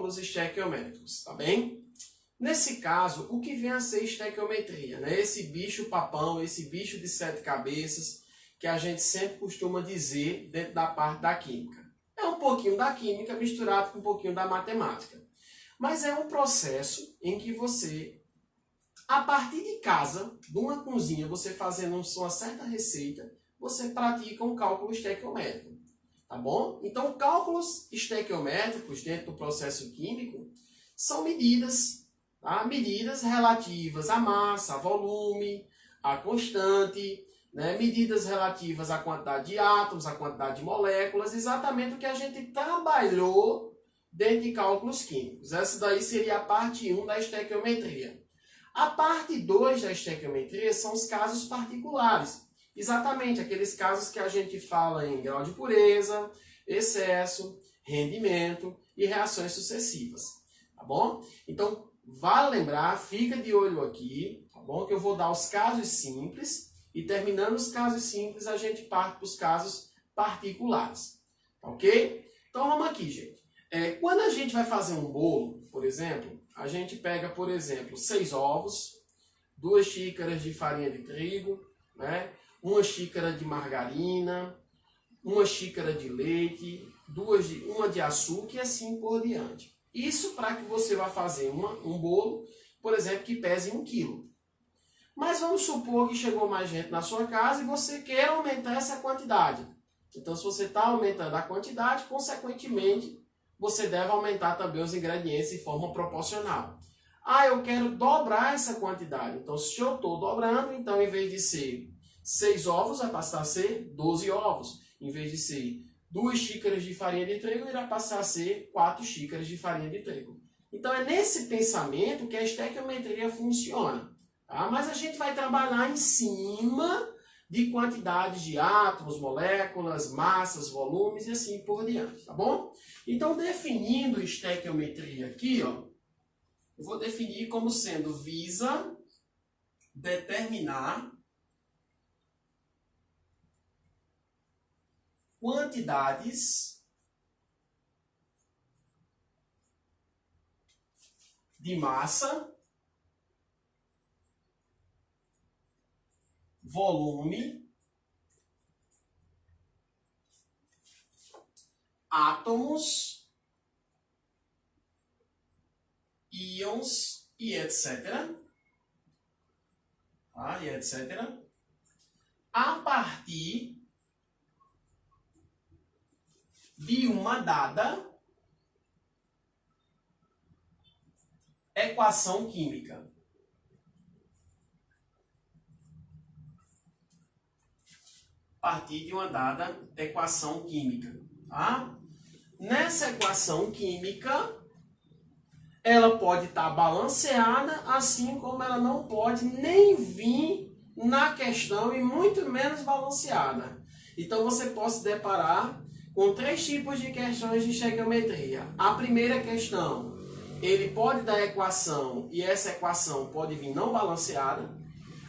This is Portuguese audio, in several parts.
cálculos estequiométricos, tá bem? Nesse caso, o que vem a ser estequiometria, né? Esse bicho papão, esse bicho de 7 cabeças, que a gente sempre costuma dizer dentro da parte da química. É um pouquinho da química misturado com um pouquinho da matemática. Mas é um processo em que você, a partir de casa, de uma cozinha, você fazendo uma certa receita, você pratica um cálculo estequiométrico. Tá bom? Então, cálculos estequiométricos dentro do processo químico são medidas, tá? Medidas relativas à massa, a volume, a constante, né? Medidas relativas à quantidade de átomos, à quantidade de moléculas, exatamente o que a gente trabalhou dentro de cálculos químicos. Essa daí seria a parte 1 da estequiometria. A parte 2 da estequiometria são os casos particulares. Exatamente, aqueles casos que a gente fala em grau de pureza, excesso, rendimento e reações sucessivas, tá bom? Então, vale lembrar, fica de olho aqui, tá bom? Que eu vou dar os casos simples e terminando os casos simples, a gente parte para os casos particulares, tá ok? Então, vamos aqui, gente. Quando a gente vai fazer um bolo, por exemplo, a gente pega, por exemplo, 6 ovos, 2 xícaras de farinha de trigo, né? 1 xícara de margarina, 1 xícara de leite, 1 de açúcar e assim por diante. Isso para que você vá fazer um bolo, por exemplo, que pese 1 quilo. Mas vamos supor que chegou mais gente na sua casa e você quer aumentar essa quantidade. Então, se você está aumentando a quantidade, consequentemente, você deve aumentar também os ingredientes de forma proporcional. Ah, eu quero dobrar essa quantidade. Então, se eu estou dobrando, então, em vez de ser 6 ovos, vai passar a ser 12 ovos. Em vez de ser 2 xícaras de farinha de trigo, irá passar a ser 4 xícaras de farinha de trigo. Então, é nesse pensamento que a estequiometria funciona. Tá? Mas a gente vai trabalhar em cima de quantidades de átomos, moléculas, massas, volumes e assim por diante. Tá bom? Então, definindo estequiometria aqui, ó, eu vou definir como sendo visa determinar quantidades de massa, volume, átomos, íons e etc. Tá? E etc. A partir de uma dada equação química. A partir de uma dada equação química. Tá? Nessa equação química, ela pode estar balanceada, assim como ela não pode nem vir na questão e muito menos balanceada. Então, você pode se deparar com 3 tipos de questões de estequiometria. A primeira questão, ele pode dar equação e essa equação pode vir não balanceada.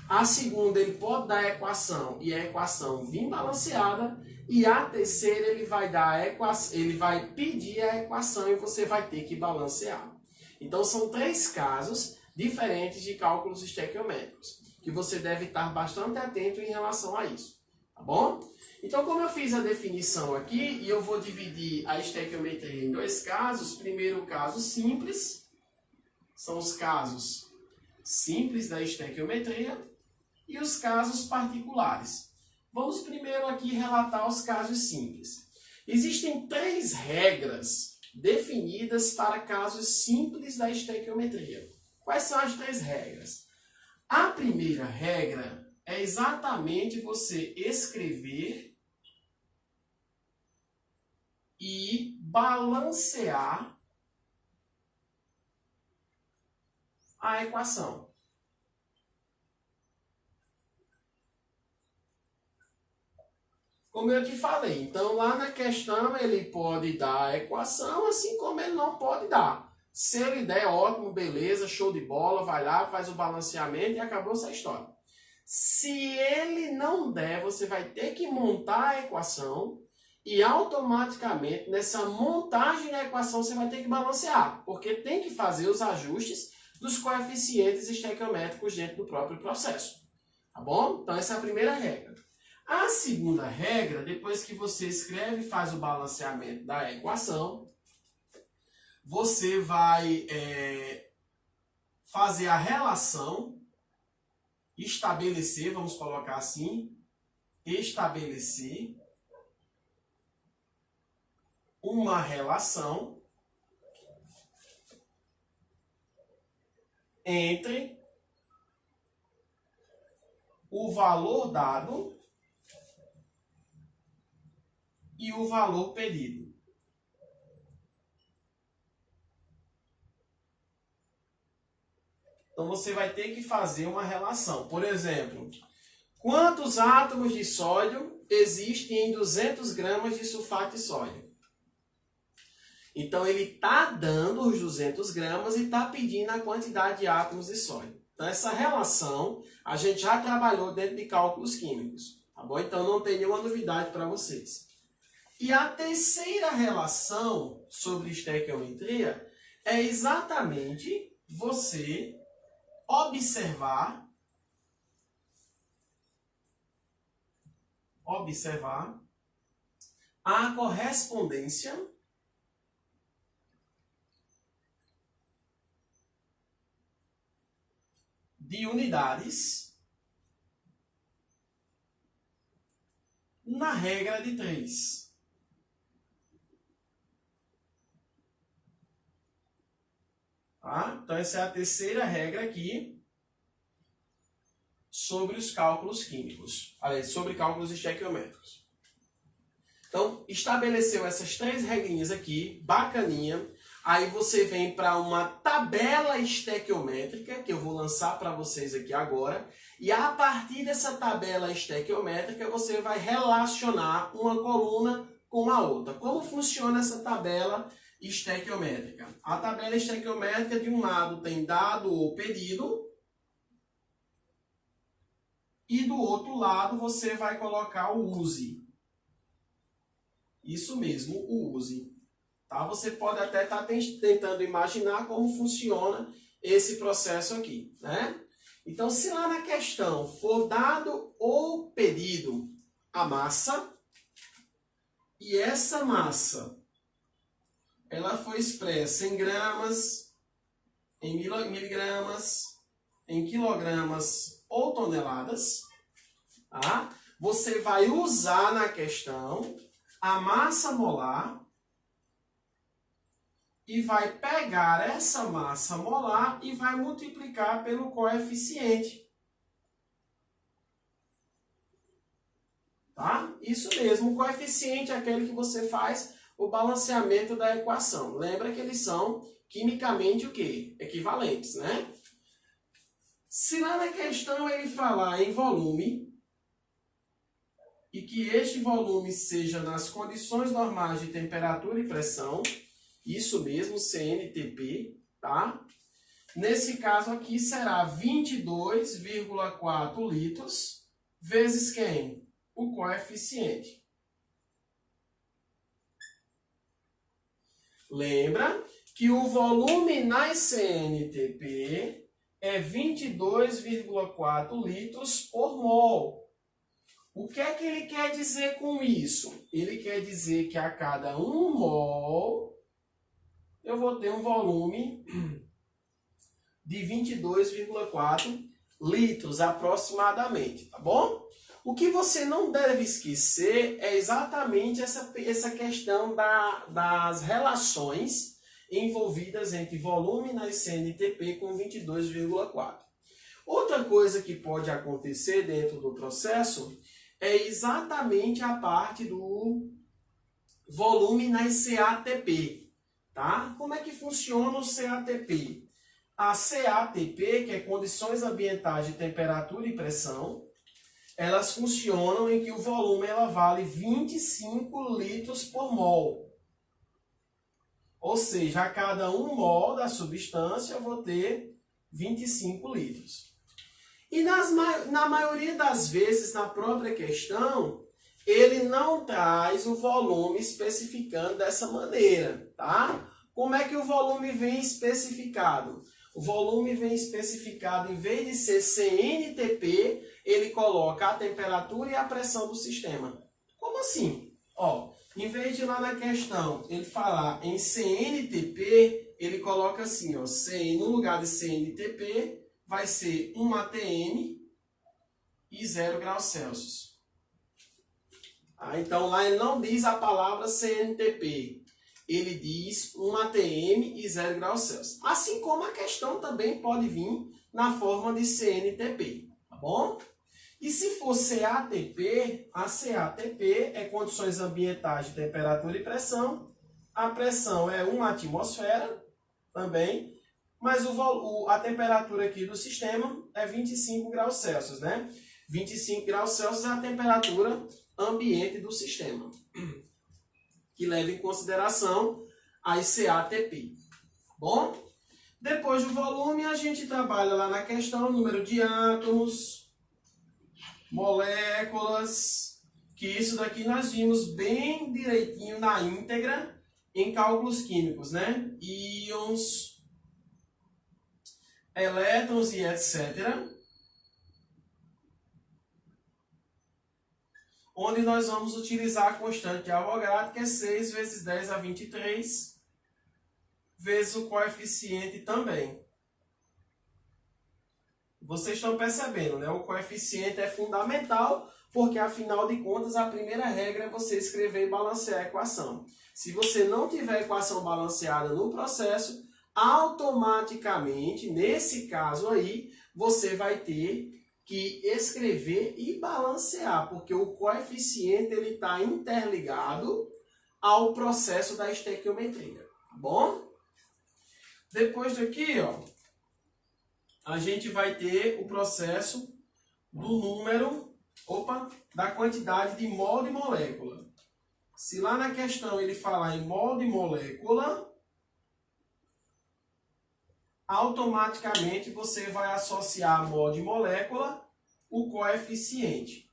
A segunda, ele pode dar equação e a equação vir balanceada. E a terceira, ele vai pedir a equação e você vai ter que balancear. Então, são 3 casos diferentes de cálculos estequiométricos, que você deve estar bastante atento em relação a isso. Tá bom? Então, como eu fiz a definição aqui, e eu vou dividir a estequiometria em 2 casos. Primeiro, o caso simples, são os casos simples da estequiometria, e os casos particulares. Vamos primeiro aqui relatar os casos simples. Existem 3 regras definidas para casos simples da estequiometria. Quais são as 3 regras? A primeira regra é exatamente você escrever e balancear a equação. Como eu te falei, então lá na questão ele pode dar a equação, assim como ele não pode dar. Se ele der, ótimo, beleza, show de bola, vai lá, faz o balanceamento e acabou essa história. Se ele não der, você vai ter que montar a equação E automaticamente, nessa montagem da equação, você vai ter que balancear, porque tem que fazer os ajustes dos coeficientes estequiométricos dentro do próprio processo. Tá bom? Então, essa é a primeira regra. A segunda regra, depois que você escreve e faz o balanceamento da equação, você vai fazer a relação, estabelecer, vamos colocar assim, estabelecer uma relação entre o valor dado e o valor pedido. Então, você vai ter que fazer uma relação. Por exemplo, quantos átomos de sódio existem em 200 gramas de sulfato de sódio? Então, ele está dando os 200 gramas e está pedindo a quantidade de átomos de sódio. Então, essa relação a gente já trabalhou dentro de cálculos químicos. Tá bom? Então, não tem nenhuma novidade para vocês. E a terceira relação sobre estequiometria é exatamente você observar a correspondência de unidades na regra de 3. Tá? Então, essa é a terceira regra aqui sobre os cálculos químicos, sobre cálculos estequiométricos. Então, estabeleceu essas 3 regrinhas aqui, bacaninha. Aí você vem para uma tabela estequiométrica, que eu vou lançar para vocês aqui agora. E a partir dessa tabela estequiométrica, você vai relacionar uma coluna com a outra. Como funciona essa tabela estequiométrica? A tabela estequiométrica, de um lado, tem dado ou pedido. E do outro lado, você vai colocar o use. Isso mesmo, o use. Tá? Você pode até estar tentando imaginar como funciona esse processo aqui, né? Então, se lá na questão for dado ou pedido a massa, e essa massa ela foi expressa em gramas, em miligramas, em quilogramas ou toneladas, tá? Você vai usar na questão a massa molar e vai pegar essa massa molar e vai multiplicar pelo coeficiente. Tá? Isso mesmo, o coeficiente é aquele que você faz o balanceamento da equação. Lembra que eles são quimicamente o quê? Equivalentes, né? Se lá na questão ele falar em volume, e que este volume seja nas condições normais de temperatura e pressão, isso mesmo, CNTP, tá? Nesse caso aqui será 22,4 litros vezes quem? O coeficiente. Lembra que o volume nas CNTP é 22,4 litros por mol. O que é que ele quer dizer com isso? Ele quer dizer que a cada 1 mol eu vou ter um volume de 22,4 litros aproximadamente, tá bom? O que você não deve esquecer é exatamente essa questão das relações envolvidas entre volume nas CNTP com 22,4. Outra coisa que pode acontecer dentro do processo é exatamente a parte do volume nas CATP. Tá? Como é que funciona o CATP? A CATP, que é condições ambientais de temperatura e pressão, elas funcionam em que o volume ela vale 25 litros por mol. Ou seja, a cada 1 mol da substância eu vou ter 25 litros. E na maioria das vezes, na própria questão, ele não traz o volume especificando dessa maneira, tá? Como é que o volume vem especificado? O volume vem especificado, em vez de ser CNTP, ele coloca a temperatura e a pressão do sistema. Como assim? Ó, em vez de lá na questão ele falar em CNTP, ele coloca assim, ó, no lugar de CNTP, vai ser 1 atm e 0 graus Celsius. Então lá ele não diz a palavra CNTP, ele diz 1 atm e 0 graus Celsius. Assim como a questão também pode vir na forma de CNTP, tá bom? E se for CATP, a CATP é condições ambientais de temperatura e pressão. A pressão é 1 atmosfera também, mas a temperatura aqui do sistema é 25 graus Celsius, né? 25 graus Celsius é a temperatura ambiente do sistema, que leva em consideração as CATP. Bom, depois do volume, a gente trabalha lá na questão número de átomos, moléculas, que isso daqui nós vimos bem direitinho na íntegra em cálculos químicos, né? Íons, elétrons e etc. Onde nós vamos utilizar a constante de Avogadro, que é 6 vezes 10 a 23, vezes o coeficiente também. Vocês estão percebendo, né? O coeficiente é fundamental, porque afinal de contas a primeira regra é você escrever e balancear a equação. Se você não tiver equação balanceada no processo, automaticamente, nesse caso aí, você vai ter que escrever e balancear, porque o coeficiente ele está interligado ao processo da estequiometria, tá bom? Depois daqui, ó, a gente vai ter o processo do número, da quantidade de mol de molécula. Se lá na questão ele falar em mol de molécula, automaticamente você vai associar a mol de molécula o coeficiente.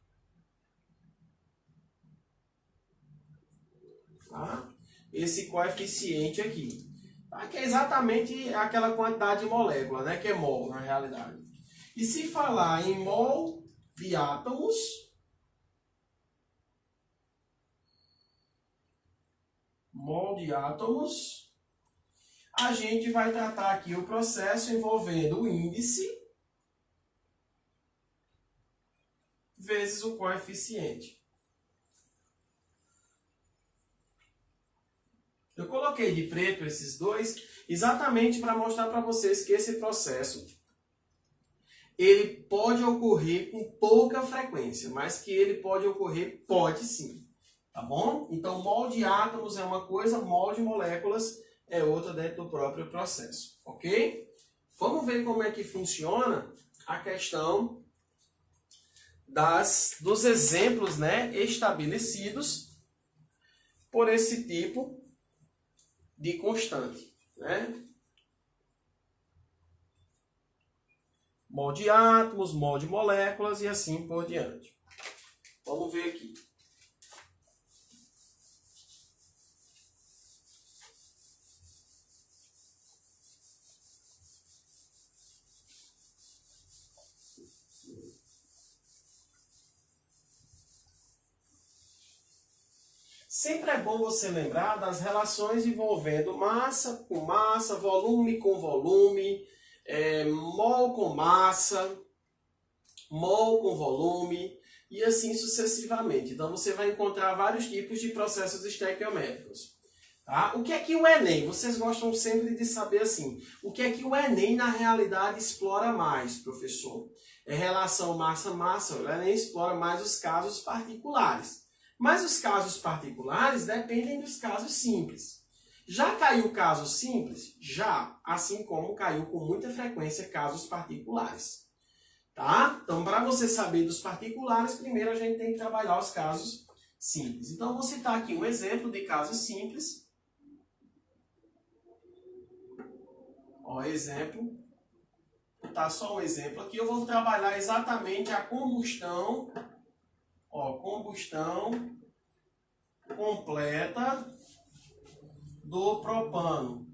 Tá? Esse coeficiente aqui. Tá? Que é exatamente aquela quantidade de molécula, né? Que é mol na realidade. E se falar em mol de átomos, a gente vai tratar aqui o processo envolvendo o índice vezes o coeficiente. Eu coloquei de preto esses dois exatamente para mostrar para vocês que esse processo ele pode ocorrer com pouca frequência, mas que ele pode ocorrer, pode sim. Tá bom? Então, mol de átomos é uma coisa, mol de moléculas é outra dentro do próprio processo. Ok? Vamos ver como é que funciona a questão dos exemplos, né, estabelecidos por esse tipo de constante, né? Mol de átomos, mol de moléculas e assim por diante. Vamos ver aqui. Sempre é bom você lembrar das relações envolvendo massa com massa, volume com volume, mol com massa, mol com volume e assim sucessivamente. Então você vai encontrar vários tipos de processos estequiométricos. Tá? O que é que o Enem? Vocês gostam sempre de saber assim. O que é que o Enem na realidade explora mais, professor? É relação massa-massa. O Enem explora mais os casos particulares. Mas os casos particulares dependem dos casos simples. Já caiu casos simples? Já. Assim como caiu com muita frequência casos particulares. Tá? Então, para você saber dos particulares, primeiro a gente tem que trabalhar os casos simples. Então, eu vou citar aqui um exemplo de caso simples. Ó, exemplo. Vou botar só um exemplo aqui. Eu vou trabalhar exatamente a combustão. Ó, combustão completa do propano,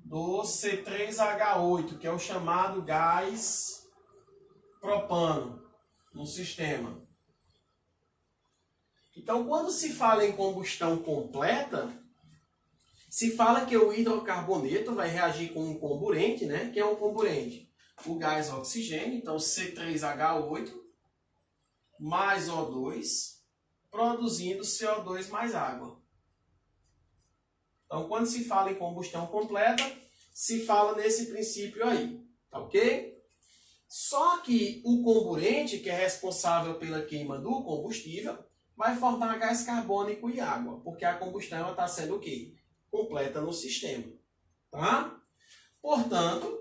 do C3H8, que é o chamado gás propano no sistema. Então, quando se fala em combustão completa, se fala que o hidrocarboneto vai reagir com um comburente, né? Que é um comburente? O gás oxigênio, então C3H8 mais O2, produzindo CO2 mais água. Então, quando se fala em combustão completa, se fala nesse princípio aí, tá ok? Só que o comburente, que é responsável pela queima do combustível, vai formar gás carbônico e água, porque a combustão está sendo o quê? Completa no sistema, tá? Portanto,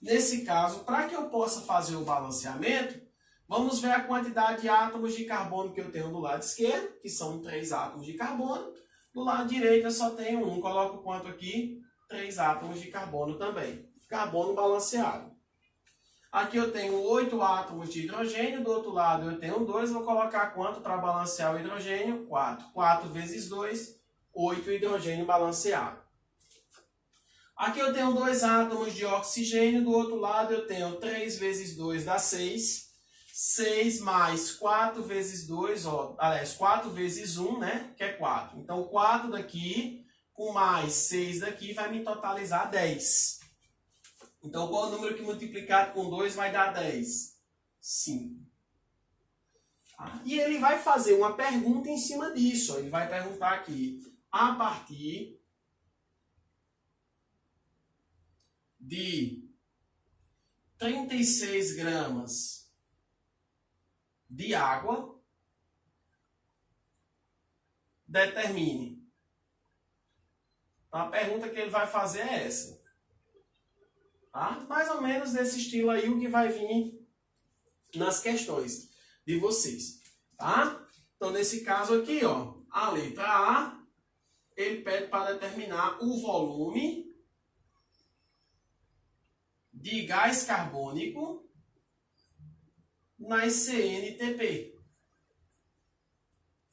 nesse caso, para que eu possa fazer o balanceamento, vamos ver a quantidade de átomos de carbono que eu tenho do lado esquerdo, que são 3 átomos de carbono. Do lado direito eu só tenho 1. Coloco quanto aqui? 3 átomos de carbono também. Carbono balanceado. Aqui eu tenho 8 átomos de hidrogênio. Do outro lado eu tenho 2. Vou colocar quanto para balancear o hidrogênio? 4. 4 vezes 2, 8 hidrogênio balanceado. Aqui eu tenho 2 átomos de oxigênio. Do outro lado eu tenho 3 vezes 2 dá 6. 6 mais 4 vezes 2, ó, aliás, 4 vezes 1, né, que é 4. Então, 4 daqui com mais 6 daqui vai me totalizar 10. Então, qual é o número que multiplicado com 2 vai dar 10? 5. E ele vai fazer uma pergunta em cima disso. Ó. Ele vai perguntar aqui, a partir de 36 gramas de água, determine. Então, a pergunta que ele vai fazer é essa. Tá? Mais ou menos desse estilo aí o que vai vir nas questões de vocês. Tá? Então, nesse caso aqui, ó, a letra A, ele pede para determinar o volume de gás carbônico nas CNTP.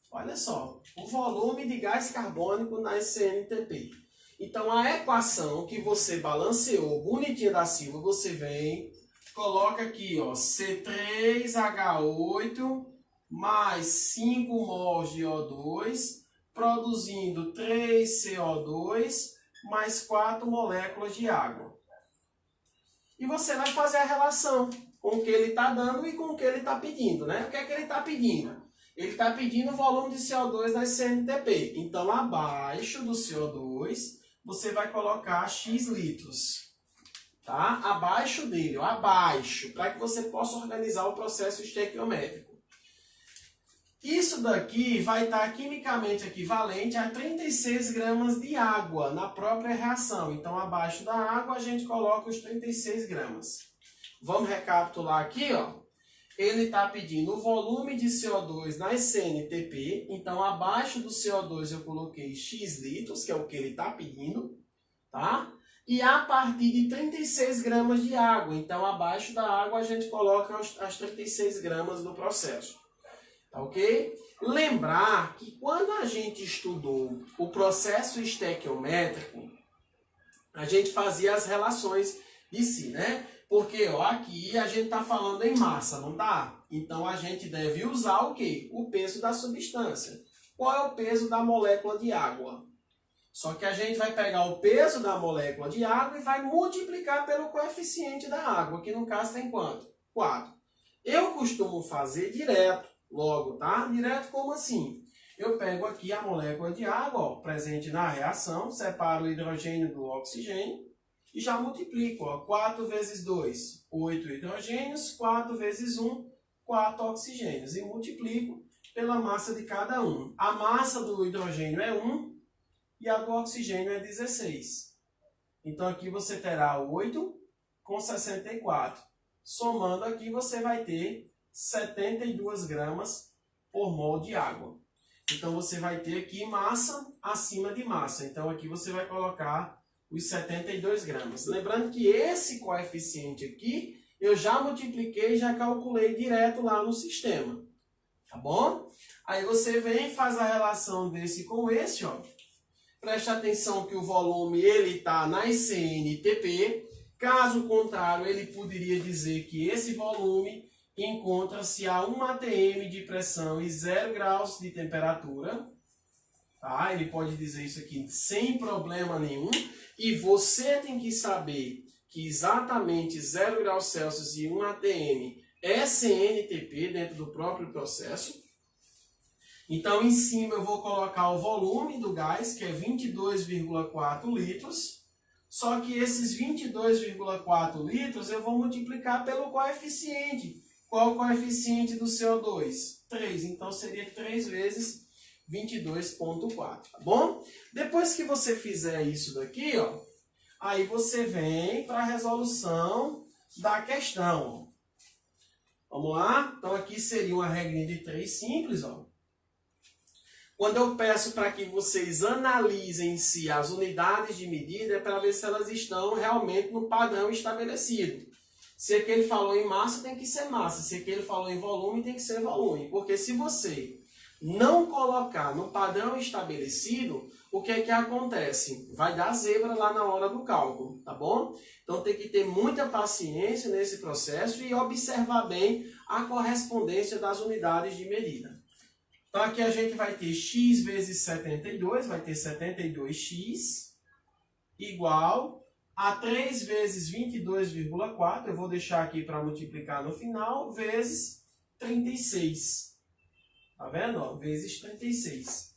Olha só, o volume de gás carbônico nas CNTP. Então, a equação que você balanceou bonitinha da Silva, você vem, coloca aqui, ó, C3H8 mais 5 mols de O2, produzindo 3 CO2 mais 4 moléculas de água. E você vai fazer a relação com o que ele está dando e com o que ele está pedindo, né? O que é que ele está pedindo? Ele está pedindo o volume de CO2 das CNTP. Então, abaixo do CO2, você vai colocar X litros. Tá? Abaixo dele, ó, abaixo, para que você possa organizar o processo estequiométrico. Isso daqui vai estar quimicamente equivalente a 36 gramas de água na própria reação. Então, abaixo da água, a gente coloca os 36 gramas. Vamos recapitular aqui, ó. Ele está pedindo o volume de CO2 nas CNTP. Então, abaixo do CO2 eu coloquei X litros, que é o que ele está pedindo. Tá? E a partir de 36 gramas de água. Então, abaixo da água a gente coloca as 36 gramas do processo. Tá ok? Lembrar que quando a gente estudou o processo estequiométrico, a gente fazia as relações de si, né? Porque ó, aqui a gente está falando em massa, não tá? Então a gente deve usar o quê? O peso da substância. Qual é o peso da molécula de água? Só que a gente vai pegar o peso da molécula de água e vai multiplicar pelo coeficiente da água, que no caso tem quanto? 4. Eu costumo fazer direto, logo, tá? Direto como assim? Eu pego aqui a molécula de água, ó, presente na reação, separo o hidrogênio do oxigênio, e já multiplico, ó, 4 vezes 2, 8 hidrogênios, 4 vezes 1, 4 oxigênios. E multiplico pela massa de cada um. A massa do hidrogênio é 1 e a do oxigênio é 16. Então aqui você terá 8 com 64. Somando aqui você vai ter 72 gramas por mol de água. Então você vai ter aqui massa acima de massa. Então aqui você vai colocar os 72 gramas. Lembrando que esse coeficiente aqui, eu já multipliquei e já calculei direto lá no sistema. Tá bom? Aí você vem e faz a relação desse com esse, ó. Preste atenção que o volume ele está na SNTP. Caso contrário, ele poderia dizer que esse volume encontra-se a 1 atm de pressão e 0 graus de temperatura. Tá? Ele pode dizer isso aqui sem problema nenhum. E você tem que saber que exatamente 0 graus Celsius e 1 atm é SNTP dentro do próprio processo. Então, em cima eu vou colocar o volume do gás, que é 22,4 litros. Só que esses 22,4 litros eu vou multiplicar pelo coeficiente. Qual o coeficiente do CO2? 3. Então, seria 3 vezes 22,4, tá bom? Depois que você fizer isso daqui, ó, aí você vem para a resolução da questão. Ó. Vamos lá? Então, aqui seria uma regrinha de 3 simples, ó. Quando eu peço para que vocês analisem se as unidades de medida é para ver se elas estão realmente no padrão estabelecido. Se aqui ele falou em massa, tem que ser massa. Se aqui ele falou em volume, tem que ser volume. Porque se você não colocar no padrão estabelecido, o que é que acontece? Vai dar zebra lá na hora do cálculo, tá bom? Então tem que ter muita paciência nesse processo e observar bem a correspondência das unidades de medida. Então, aqui a gente vai ter x vezes 72, vai ter 72x, igual a 3 vezes 22,4, eu vou deixar aqui para multiplicar no final, vezes 36. Tá vendo? Ó, vezes 36.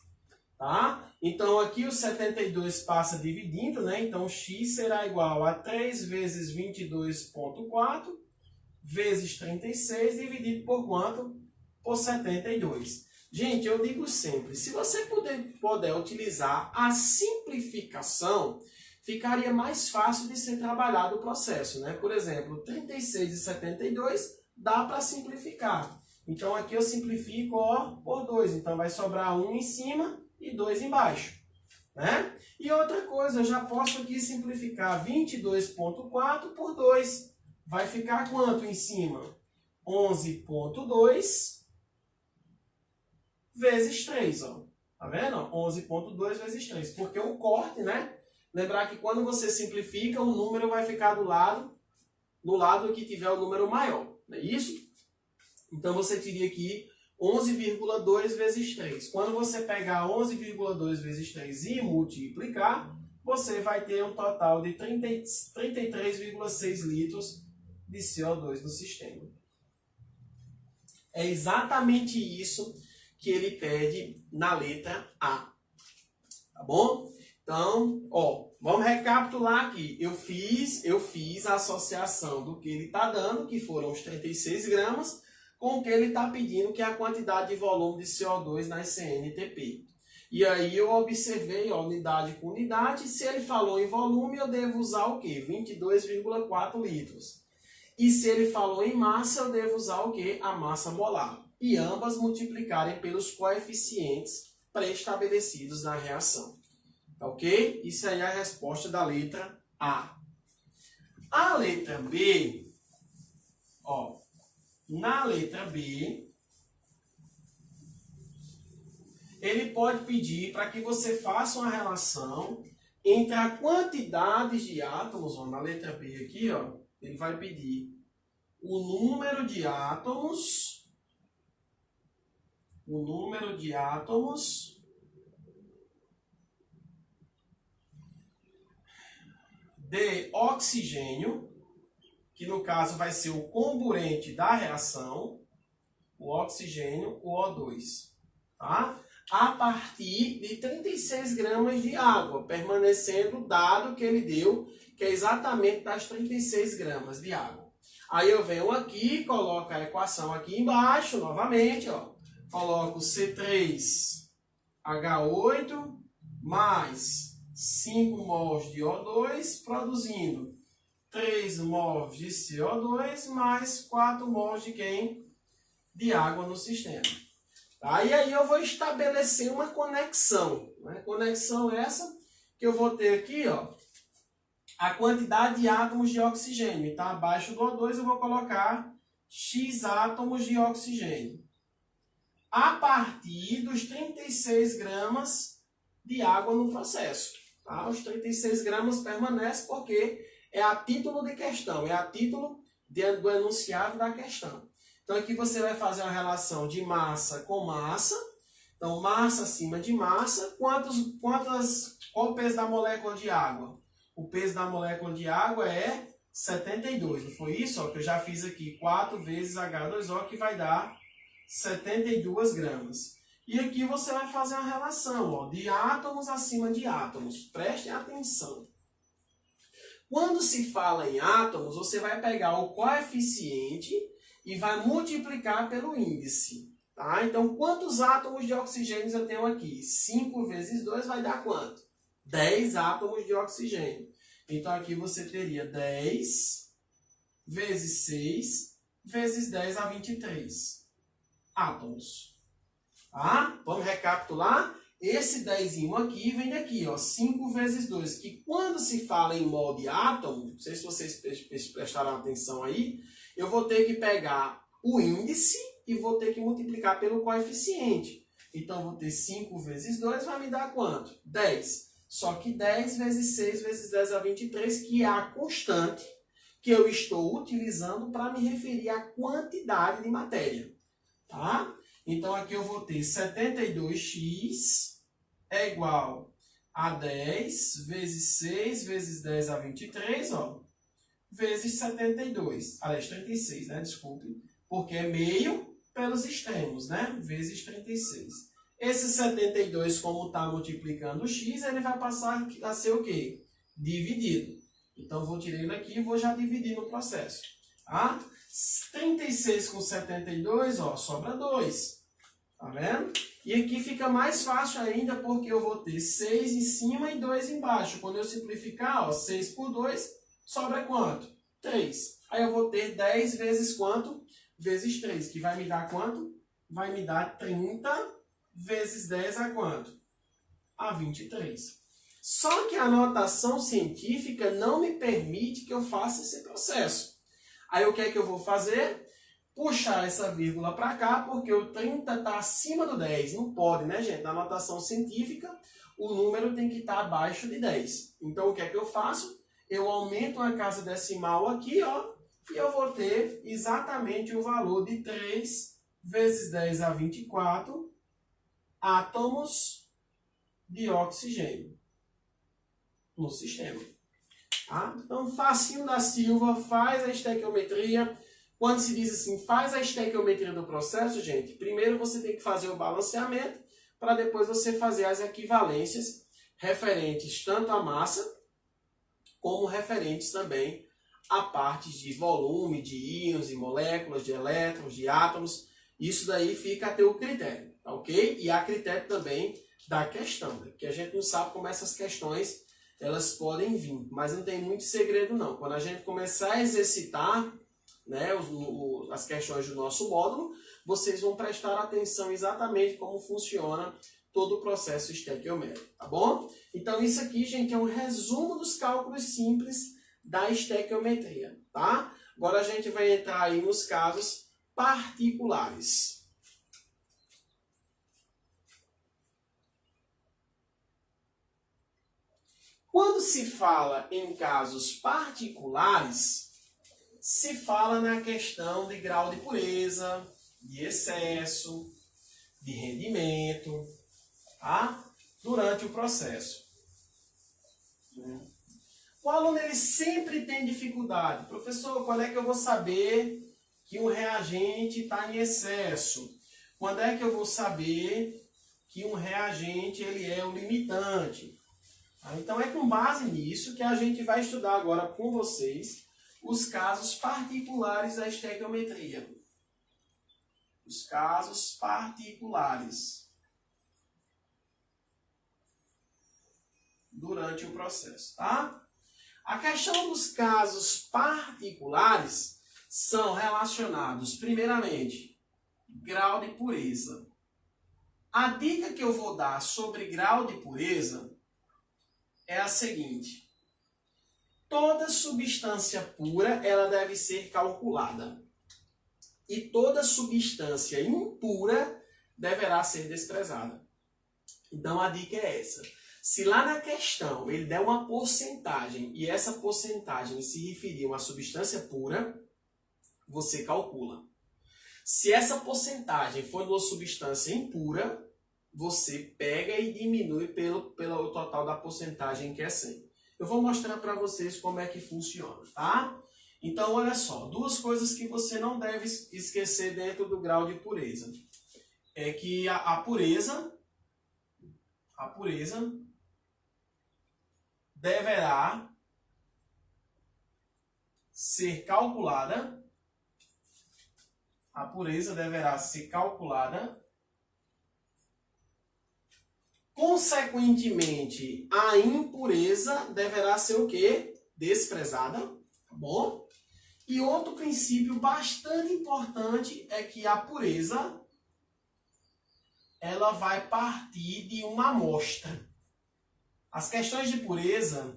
Tá? Então, aqui o 72 passa dividindo, né? Então, x será igual a 3 vezes 22,4, vezes 36, dividido por quanto? Por 72. Gente, eu digo sempre, se você puder utilizar a simplificação, ficaria mais fácil de ser trabalhado o processo, né? Por exemplo, 36 e 72 dá para simplificar. Então, aqui eu simplifico ó, por 2. Então, vai sobrar 1 em cima e 2 embaixo. Né? E outra coisa, eu já posso aqui simplificar 22,4 por 2. Vai ficar quanto em cima? 11,2 vezes 3, ó. Tá vendo? 11,2 vezes 3. Porque o corte, né? Lembrar que quando você simplifica, o número vai ficar do lado que tiver o número maior. Não é isso? Então, você teria que 11,2 vezes 3. Quando você pegar 11,2 vezes 3 e multiplicar, você vai ter um total de 33,6 litros de CO2 no sistema. É exatamente isso que ele pede na letra A. Tá bom? Então, ó, vamos recapitular aqui. Eu fiz a associação do que ele está dando, que foram os 36 gramas, com o que ele está pedindo, que é a quantidade de volume de CO2 na SNTP. E aí eu observei a unidade com unidade. Se ele falou em volume, eu devo usar o quê? 22,4 litros. E se ele falou em massa, eu devo usar o quê? A massa molar. E ambas multiplicarem pelos coeficientes pré-estabelecidos na reação. Ok? Isso aí é a resposta da letra A. A letra B, ó, na letra B, ele pode pedir para que você faça uma relação entre a quantidade de átomos, ó, na letra B aqui, ó, ele vai pedir o número de átomos de oxigênio, que no caso vai ser o comburente da reação, o oxigênio, o O2, tá? A partir de 36 gramas de água, permanecendo o dado que ele deu, que é exatamente das 36 gramas de água. Aí eu venho aqui, coloco a equação aqui embaixo, novamente, ó. Coloco C3H8 mais 5 mols de O2, produzindo 3 mols de CO2 mais 4 mols de quem? De água no sistema. Tá? E aí eu vou estabelecer uma conexão. Né? Conexão essa que eu vou ter aqui, ó, a quantidade de átomos de oxigênio. Então, abaixo do O2 eu vou colocar X átomos de oxigênio. a partir dos 36 gramas de água no processo. Tá? Os 36 gramas permanece porque é a título de questão, é a título do enunciado da questão. Então aqui você vai fazer uma relação de massa com massa. Então massa acima de massa. Qual o peso da molécula de água? O peso da molécula de água é 72, não foi isso? Ó, que eu já fiz aqui 4 vezes H2O, que vai dar 72 gramas. E aqui você vai fazer uma relação, ó, de átomos acima de átomos. Prestem atenção. Quando se fala em átomos, você vai pegar o coeficiente e vai multiplicar pelo índice. Tá? Então, quantos átomos de oxigênio eu tenho aqui? 5 vezes 2 vai dar quanto? 10 átomos de oxigênio. Então, aqui você teria 10 vezes 6 vezes 10 a 23 átomos. Tá? Vamos recapitular? Esse 10 aqui vem daqui, ó, 5 vezes 2, que quando se fala em mol de átomo, não sei se vocês prestaram atenção aí, eu vou ter que pegar o índice e vou ter que multiplicar pelo coeficiente. Então, vou ter 5 vezes 2, vai me dar quanto? 10. Só que 10 vezes 6 vezes 10 a 23, que é a constante que eu estou utilizando para me referir à quantidade de matéria. Tá? Então, aqui eu vou ter 72x é igual a 10 vezes 6 vezes 10 a 23, ó, vezes 72. Aliás, 36, né? Desculpe. Porque é meio pelos extremos, né? Vezes 36. Esse 72, como está multiplicando o x, ele vai passar a ser o quê? Dividido. Então, vou tirar ele aqui e vou já dividir no processo. Tá? 36 com 72, ó, sobra 2. Tá vendo? E aqui fica mais fácil ainda porque eu vou ter 6 em cima e 2 embaixo. Quando eu simplificar, ó, 6 por 2, sobra quanto? 3. Aí eu vou ter 10 vezes quanto? Vezes 3, que vai me dar quanto? Vai me dar 30 vezes 10 a quanto? A 23. Só que a notação científica não me permite que eu faça esse processo. Aí o que é que eu vou fazer? Puxar essa vírgula para cá, porque o 30 está acima do 10. Não pode, né, gente? Na notação científica, o número tem que estar abaixo de 10. Então, o que é que eu faço? Eu aumento uma casa decimal aqui, ó, e eu vou ter exatamente o valor de 3 vezes 10 a 24 átomos de oxigênio no sistema. Tá? Então, Facinho da Silva faz a estequiometria. Quando se diz assim, faz a estequiometria do processo, gente, primeiro você tem que fazer o balanceamento para depois você fazer as equivalências referentes tanto à massa como referentes também a partes de volume, de íons, de moléculas, de elétrons, de átomos. Isso daí fica a teu critério, tá ok? E a critério também da questão, né? Que a gente não sabe como essas questões elas podem vir, mas não tem muito segredo não. Quando a gente começar a exercitar, né, as questões do nosso módulo, vocês vão prestar atenção exatamente como funciona todo o processo estequiométrico, tá bom? Então isso aqui, gente, é um resumo dos cálculos simples da estequiometria, tá? Agora a gente vai entrar aí nos casos particulares. Quando se fala em casos particulares, se fala na questão de grau de pureza, de excesso, de rendimento, tá? Durante o processo. O aluno ele sempre tem dificuldade. Professor, quando é que eu vou saber que um reagente está em excesso? Quando é que eu vou saber que um reagente ele é um limitante? Então é com base nisso que a gente vai estudar agora com vocês os casos particulares da estequiometria. Os casos particulares durante o processo, tá? A questão dos casos particulares são relacionados, primeiramente, grau de pureza. A dica que eu vou dar sobre grau de pureza é a seguinte: toda substância pura ela deve ser calculada. E toda substância impura deverá ser desprezada. Então a dica é essa. Se lá na questão ele der uma porcentagem e essa porcentagem se referir a uma substância pura, você calcula. Se essa porcentagem for de uma substância impura, você pega e diminui pelo total da porcentagem que é 100. Eu vou mostrar para vocês como é que funciona, tá? Então, olha só, duas coisas que você não deve esquecer dentro do grau de pureza. É que a pureza deverá ser calculada. A pureza deverá ser calculada. Consequentemente, a impureza deverá ser o quê? Desprezada, tá bom? E outro princípio bastante importante é que a pureza ela vai partir de uma amostra. As questões de pureza,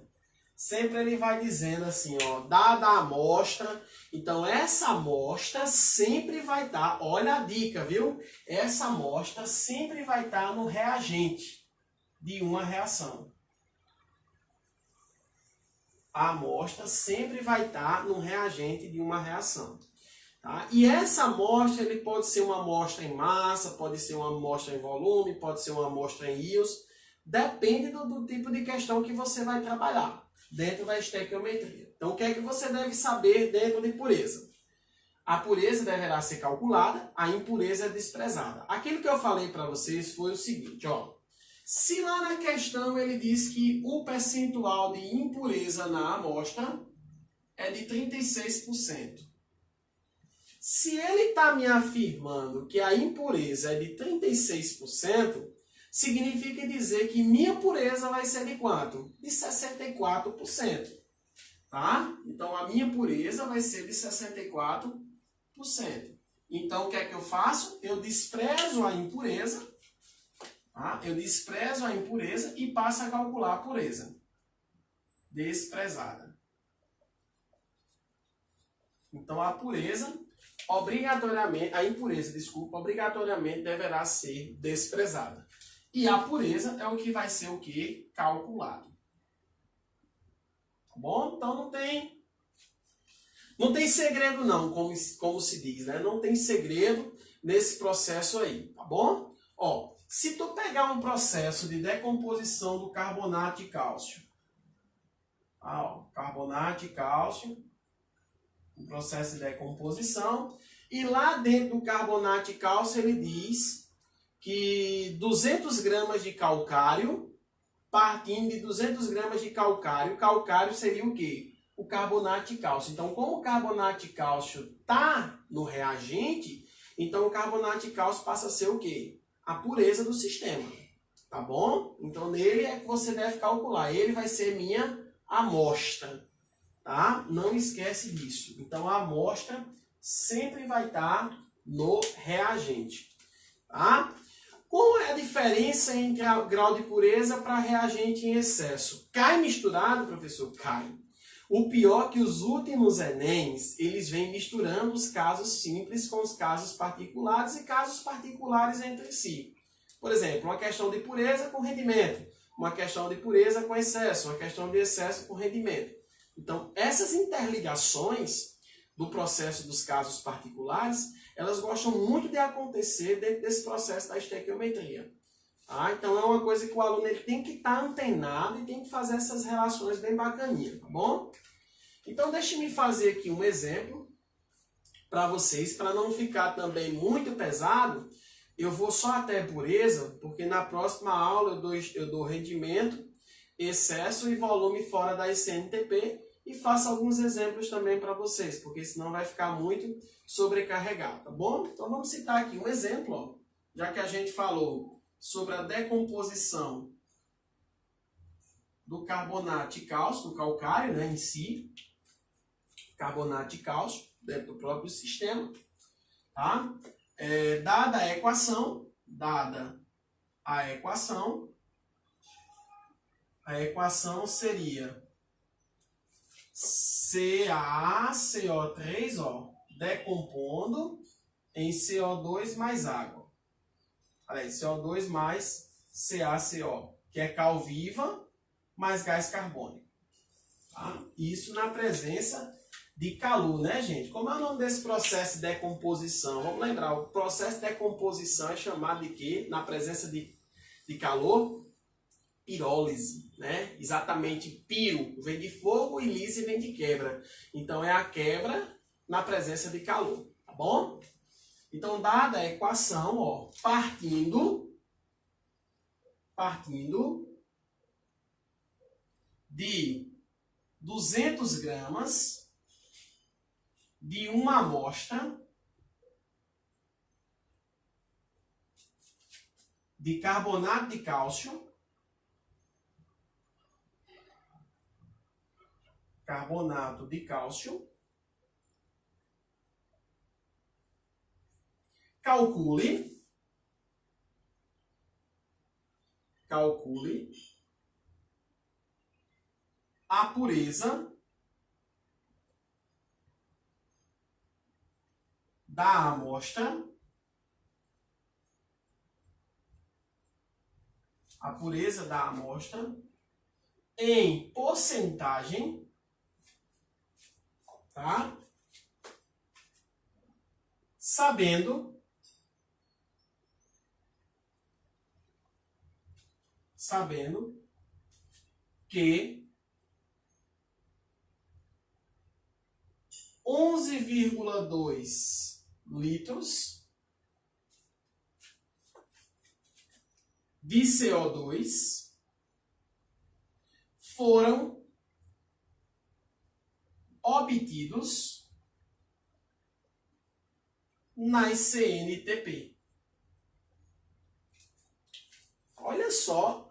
sempre ele vai dizendo assim, ó, dada a amostra, então essa amostra sempre vai estar, olha a dica, viu? Essa amostra sempre vai estar no reagente de uma reação. A amostra sempre vai estar no reagente de uma reação. Tá? E essa amostra ele pode ser uma amostra em massa, pode ser uma amostra em volume, pode ser uma amostra em íons, depende do tipo de questão que você vai trabalhar dentro da estequiometria. Então, o que é que você deve saber dentro de pureza? A pureza deverá ser calculada, a impureza é desprezada. Aquilo que eu falei para vocês foi o seguinte, ó. Se lá na questão ele diz que o percentual de impureza na amostra é de 36%. Se ele está me afirmando que a impureza é de 36%, significa dizer que minha pureza vai ser de quanto? De 64%. Tá? Então, a minha pureza vai ser de 64%. Então, o que é que eu faço? Eu desprezo a impureza. Tá? Eu desprezo a impureza e passo a calcular a pureza. Desprezada. Então, a pureza, obrigatoriamente deverá ser desprezada. E a pureza é o que vai ser o quê? Calculado. Tá bom? Então não tem segredo não, como se diz, né? Não tem segredo nesse processo aí, tá bom? Ó, se tu pegar um processo de decomposição do carbonato de cálcio, carbonato de cálcio, um processo de decomposição, e lá dentro do carbonato de cálcio ele diz que 200 gramas de calcário, partindo de 200 gramas de calcário, calcário seria o quê? O carbonato de cálcio. Então, como o carbonato de cálcio está no reagente, então o carbonato de cálcio passa a ser o quê? A pureza do sistema, tá bom? Então, nele é que você deve calcular. Ele vai ser minha amostra, tá? Não esquece disso. Então, a amostra sempre vai estar no reagente, tá? Qual é a diferença entre o grau de pureza para reagente em excesso? Cai misturado, professor? Cai. O pior é que os últimos Enems, eles vêm misturando os casos simples com os casos particulares e casos particulares entre si. Por exemplo, uma questão de pureza com rendimento, uma questão de pureza com excesso, uma questão de excesso com rendimento. Então, essas interligações do processo dos casos particulares, elas gostam muito de acontecer dentro desse processo da estequiometria. Tá? Então, é uma coisa que o aluno ele tem que estar antenado e tem que fazer essas relações bem bacaninhas, tá bom? Então, deixe-me fazer aqui um exemplo para vocês, para não ficar também muito pesado. Eu vou só até pureza, porque na próxima aula eu dou rendimento, excesso e volume fora da ICNTP e faço alguns exemplos também para vocês, porque senão vai ficar muito sobrecarregado, tá bom? Então, vamos citar aqui um exemplo, ó, já que a gente falou sobre a decomposição do carbonato de cálcio, do calcário, né, em si, carbonato de cálcio, dentro do próprio sistema, tá? Dada a equação, a equação seria CaCO3, ó, decompondo em CO2 mais água. Aliás, CO2 mais CaCO, que é cal viva mais gás carbônico. Tá? Isso na presença de calor, né, gente? Como é o nome desse processo de decomposição? Vamos lembrar, o processo de decomposição é chamado de quê? Na presença de calor? Pirólise, né? Exatamente, piro vem de fogo e lise vem de quebra. Então é a quebra na presença de calor, tá bom? Então, dada a equação, ó, partindo de 200 gramas de uma amostra de carbonato de cálcio, calcule a pureza da amostra em porcentagem, tá? Sabendo que 11,2 litros de CO2 foram obtidos nas CNTP. Olha só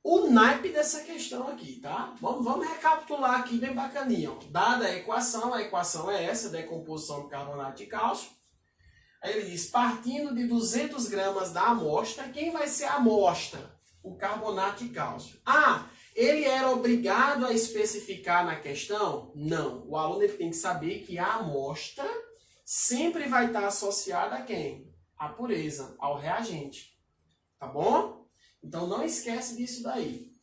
o naipe dessa questão aqui, tá? Vamos recapitular aqui bem bacaninho. Ó. Dada a equação é essa, decomposição do carbonato de cálcio. Aí ele diz, partindo de 200 gramas da amostra, quem vai ser a amostra? O carbonato de cálcio. Ah, ele era obrigado a especificar na questão? Não. O aluno ele tem que saber que a amostra sempre vai estar associada a quem? A pureza, ao reagente. Tá bom? Então, não esquece disso daí.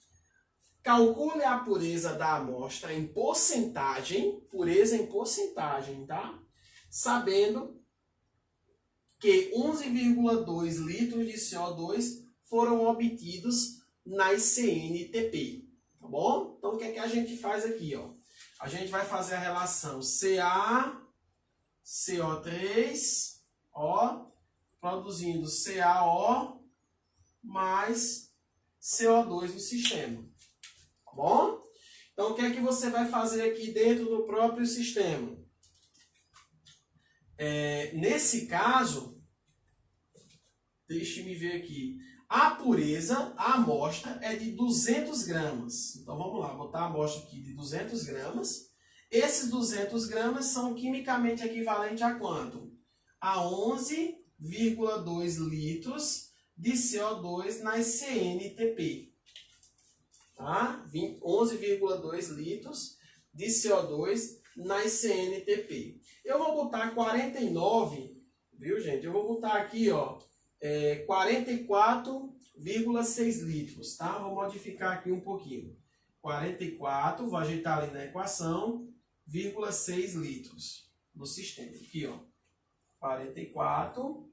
Calcule a pureza da amostra em porcentagem, pureza em porcentagem, tá? Sabendo que 11,2 litros de CO2 foram obtidos nas CNTP, tá bom? Então, o que é que a gente faz aqui, ó? A gente vai fazer a relação CO3, ó, produzindo CaO mais CO2 no sistema. Tá bom? Então, o que é que você vai fazer aqui dentro do próprio sistema? Nesse caso, deixe-me ver aqui. A pureza, a amostra, é de 200 gramas. Então, vamos lá, botar a amostra aqui de 200 gramas. Esses 200 gramas são quimicamente equivalentes a quanto? A 11,2 litros de CO2 nas CNTP. Tá? 11,2 litros de CO2 nas CNTP. Eu vou botar 49, viu, gente? Eu vou botar aqui, ó, 44,6 litros, tá? Vou modificar aqui um pouquinho. 44, vou ajeitar ali na equação, 0,6 litros no sistema. Aqui, ó, 44...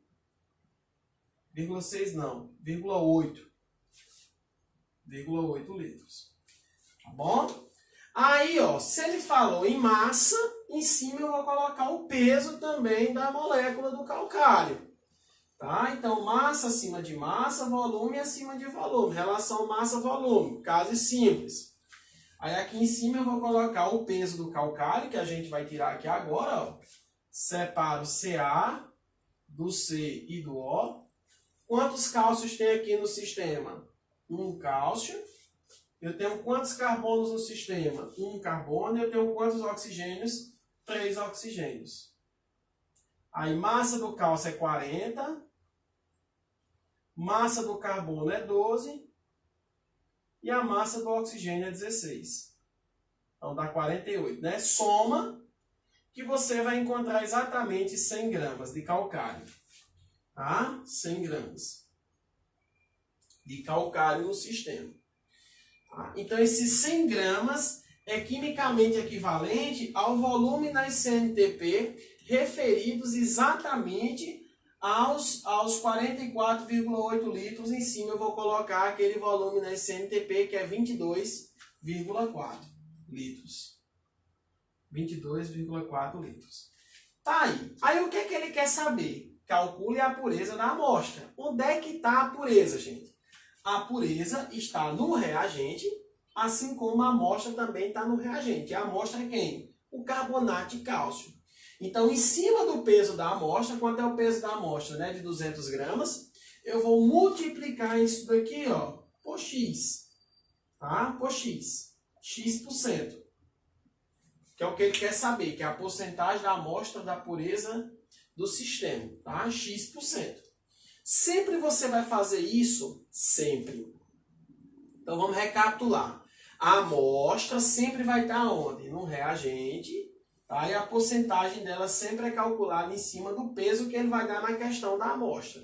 0,6 não, 0,8 litros. Tá bom? Aí, ó, se ele falou em massa, em cima eu vou colocar o peso também da molécula do calcário. Tá? Então, massa acima de massa, volume acima de volume. Relação massa-volume, caso simples. Aí aqui em cima eu vou colocar o peso do calcário, que a gente vai tirar aqui agora, ó. Separo Ca do C e do O. Quantos cálcios tem aqui no sistema? 1 cálcio. Eu tenho quantos carbonos no sistema? 1 carbono. Eu tenho quantos oxigênios? 3 oxigênios. Aí, massa do cálcio é 40. Massa do carbono é 12. E a massa do oxigênio é 16. Então, dá 48, né? Soma, que você vai encontrar exatamente 100 gramas de calcário. Tá? 100 gramas de calcário no sistema. Tá? Então, esses 100 gramas é quimicamente equivalente ao volume na CNTP referidos exatamente aos 44,8 litros. Em cima eu vou colocar aquele volume na CNTP que é 22,4 litros. 22,4 litros. Tá aí. Aí o que é que ele quer saber? Calcule a pureza da amostra. Onde é que está a pureza, gente? A pureza está no reagente, assim como a amostra também está no reagente. A amostra é quem? O carbonato de cálcio. Então, em cima do peso da amostra, quanto é o peso da amostra, né, de 200 gramas, eu vou multiplicar isso daqui, ó, por x. Tá? Por x. X%. Que é o que ele quer saber, que é a porcentagem da amostra da pureza do sistema. Tá? X%. Sempre você vai fazer isso, sempre. Então, vamos recapitular. A amostra sempre vai estar onde? No reagente. Tá? E a porcentagem dela sempre é calculada em cima do peso que ele vai dar na questão da amostra.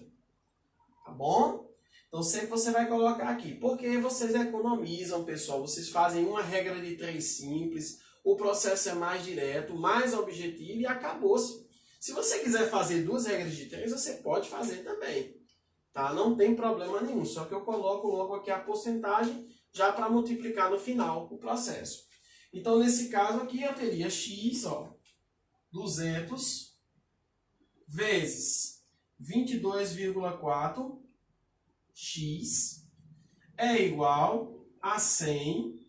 Tá bom? Então, sempre você vai colocar aqui. Porque vocês economizam, pessoal. Vocês fazem uma regra de 3 simples. O processo é mais direto, mais objetivo e acabou-se. Se você quiser fazer 2 regras de 3, você pode fazer também. Tá? Não tem problema nenhum. Só que eu coloco logo aqui a porcentagem já para multiplicar no final o processo. Então, nesse caso aqui, eu teria x, ó, 200 vezes 22,4 x é igual a 100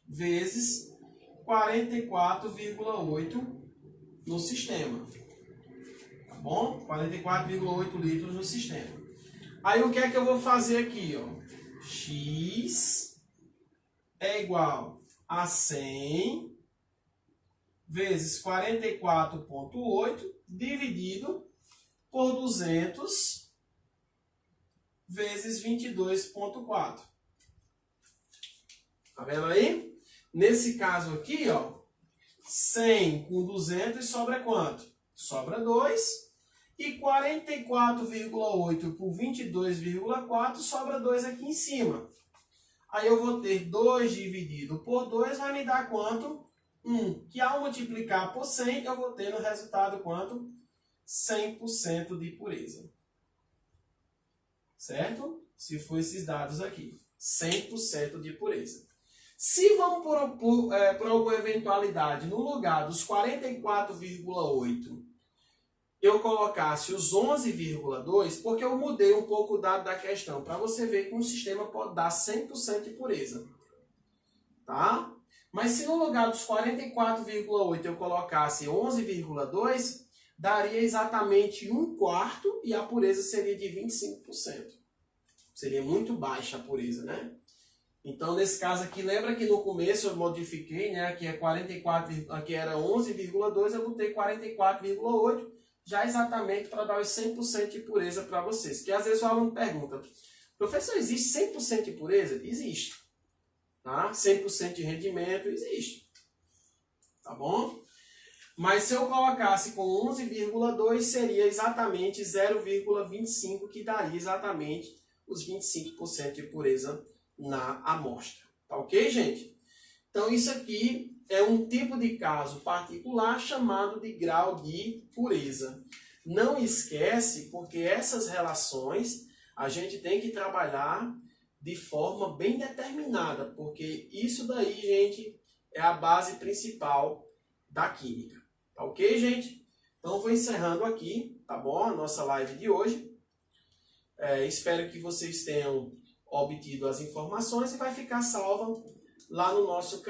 vezes 44,8 no sistema. Tá bom? 44,8 litros no sistema. Aí, o que é que eu vou fazer aqui, ó? X é igual a 100 vezes 44,8 dividido por 200 vezes 22,4. Tá vendo aí? Nesse caso aqui, ó, 100 com 200 sobra quanto? Sobra 2. E 44,8 por 22,4 sobra 2 aqui em cima. Aí eu vou ter 2 dividido por 2 vai me dar quanto? 1. Que ao multiplicar por 100 eu vou ter no resultado quanto? 100% de pureza. Certo? Se for esses dados aqui. 100% de pureza. Se vamos por alguma eventualidade, no lugar dos 44,8, eu colocasse os 11,2, porque eu mudei um pouco o dado da questão, para você ver que um sistema pode dar 100% de pureza. Tá? Mas se no lugar dos 44,8 eu colocasse 11,2, daria exatamente 1/4 e a pureza seria de 25%. Seria muito baixa a pureza, né? Então, nesse caso aqui, lembra que no começo eu modifiquei, né? Aqui é 44, aqui era 11,2, eu botei 44,8, já exatamente para dar os 100% de pureza para vocês. Que às vezes o aluno pergunta, professor, existe 100% de pureza? Existe. Tá? 100% de rendimento? Existe. Tá bom? Mas se eu colocasse com 11,2, seria exatamente 0,25, que daria exatamente os 25% de pureza na amostra. Tá ok, gente? Então, isso aqui é um tipo de caso particular chamado de grau de pureza. Não esquece, porque essas relações a gente tem que trabalhar de forma bem determinada, porque isso daí, gente, é a base principal da química. Tá ok, gente? Então, vou encerrando aqui, tá bom? A nossa live de hoje. Espero que vocês tenham obtido as informações e vai ficar salva lá no nosso canal.